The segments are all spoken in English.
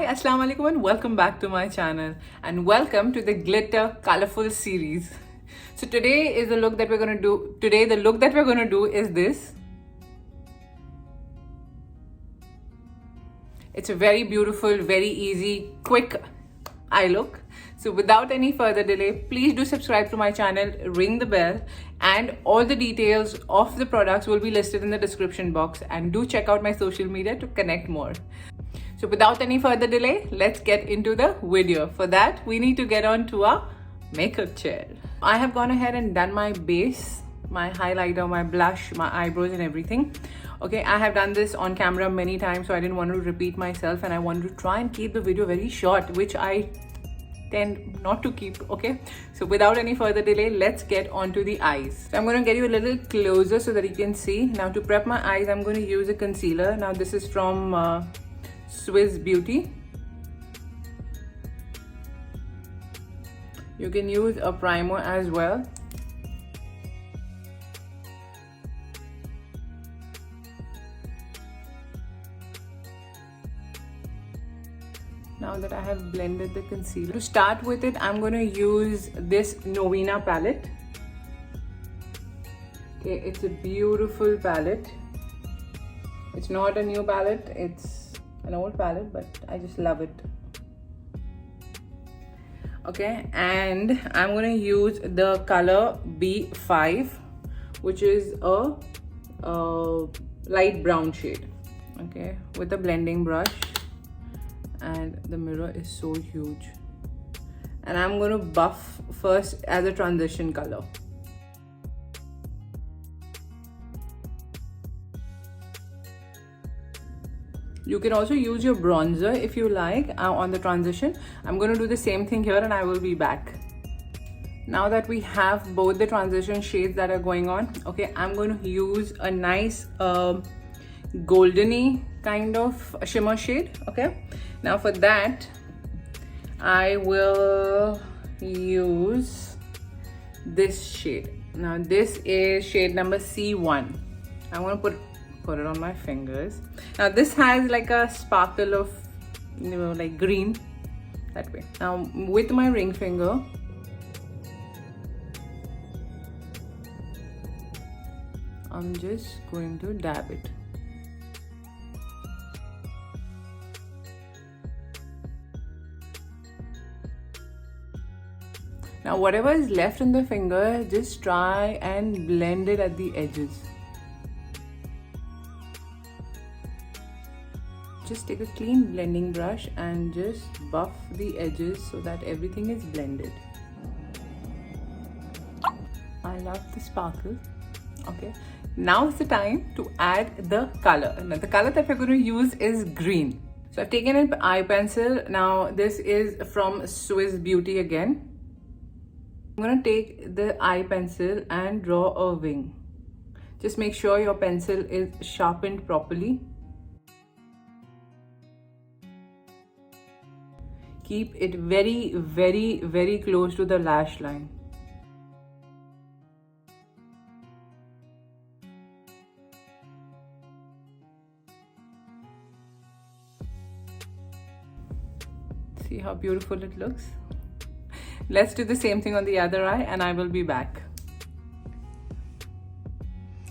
Hi, Assalamualaikum and welcome back to my channel and welcome to the glitter colorful series. So today is the look that we're going to do. Today the look that we're going to do is this. It's a very beautiful, very easy, quick eye look. So without any further delay, please do subscribe to my channel, ring the bell, and all the details of the products will be listed in the description box, and do check out my social media to connect more. So without any further delay, let's get into the video. For that, we need to get on to our makeup chair. I have gone ahead and done my base, my highlighter, my blush, my eyebrows and everything. Okay, I have done this on camera many times, so I didn't want to repeat myself, and I wanted to try and keep the video very short, which I tend not to keep. Okay, so without any further delay, let's get on to the eyes. So I'm going to get you a little closer so that you can see. Now to prep my eyes, I'm going to use a concealer. Now this is from Swiss Beauty. You can use a primer as well. Now that I have blended the concealer, to start with it, I'm going to use this Novena palette. Okay, it's a beautiful palette. It's not a new palette, it's an old palette, but I just love it. Okay, and I'm going to use the color B5, which is a light brown shade. Okay, with a blending brush. And the mirror is so huge, and I'm going to buff first as a transition color. You can also use your bronzer if you like on the transition. I'm going to do the same thing here, and I will be back. Now that we have both the transition shades that are going on, okay, I'm going to use a nice goldeny kind of shimmer shade. Okay, now for that I will use this shade. Now this is shade number C1. I'm going to put it on my fingers. Now this has like a sparkle of, you know, like green, that way. Now with my ring finger, I'm just going to dab it. Now whatever is left in the finger, just try and blend it at the edges. Just take a clean blending brush and just buff the edges so that everything is blended. I love the sparkle. Okay, now is the time to add the color. Now the color that we're going to use is green. So I've taken an eye pencil. Now this is from Swiss Beauty again. I'm going to take the eye pencil and draw a wing. Just make sure your pencil is sharpened properly. Keep it very, very, very close to the lash line. See how beautiful it looks? Let's do the same thing on the other eye, and I will be back.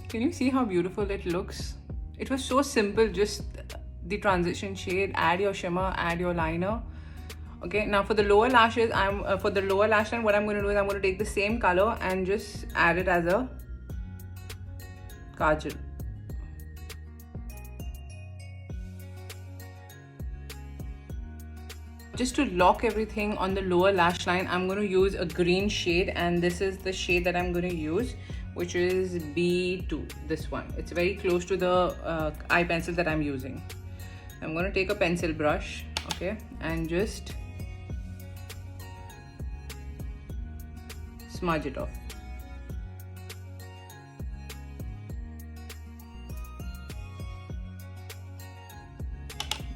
Can you see how beautiful it looks? It was so simple, just the transition shade, add your shimmer, add your liner. Okay, now for the lower lashes, for the lower lash line, what I'm going to do is I'm going to take the same color and just add it as a kajal. Just to lock everything on the lower lash line, I'm going to use a green shade, and this is the shade that I'm going to use, which is B2, this one. It's very close to the eye pencil that I'm using. I'm going to take a pencil brush, okay, and just smudge it off.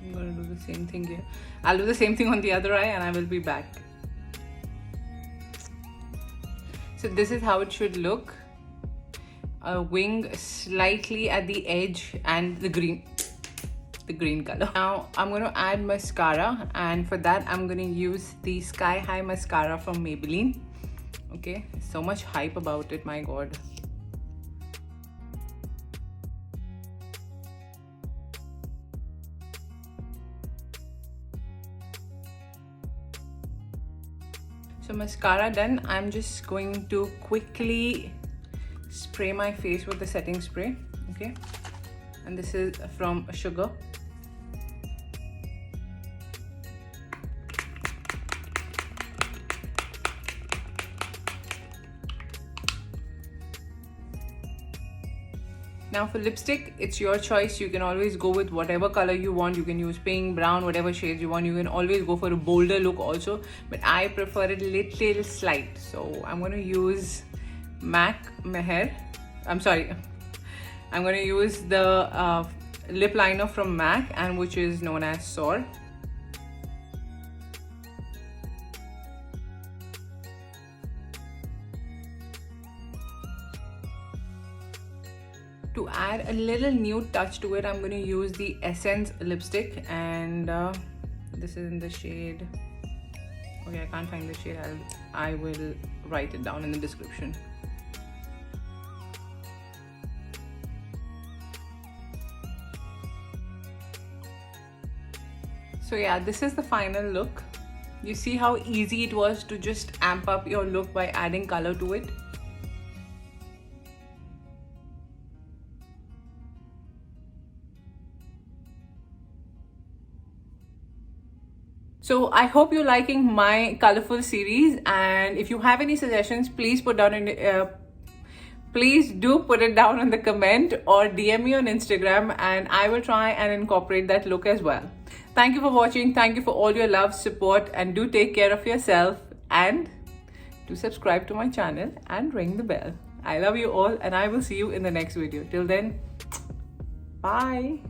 I'm going to do the same thing here. I'll do the same thing on the other eye, and I will be back. So this is how it should look. A wing slightly at the edge and the green. the green color. Now I'm going to add mascara, and for that I'm going to use the Sky High mascara from Maybelline. Okay, so much hype about it, my god. So mascara done. I'm just going to quickly spray my face with the setting spray. Okay, and this is from Sugar. Now for lipstick, it's your choice. You can always go with whatever color you want. You can use pink, brown, whatever shades you want. You can always go for a bolder look also, but I prefer it little slight. So I'm going to use MAC Meher. I'm going to use the lip liner from MAC, and which is known as Soar. To add a little nude touch to it, I'm going to use the Essence lipstick, and this is in the shade. Okay, I can't find the shade. I will write it down in the description. So yeah, this is the final look. You see how easy it was to just amp up your look by adding color to it. So I hope you're liking my colorful series, and if you have any suggestions, please put down in please do put it down in the comment or DM me on Instagram, and I will try and incorporate that look as well. Thank you for watching. Thank you for all your love, support, and do take care of yourself, and do subscribe to my channel and ring the bell. I love you all, and I will see you in the next video. Till then, bye.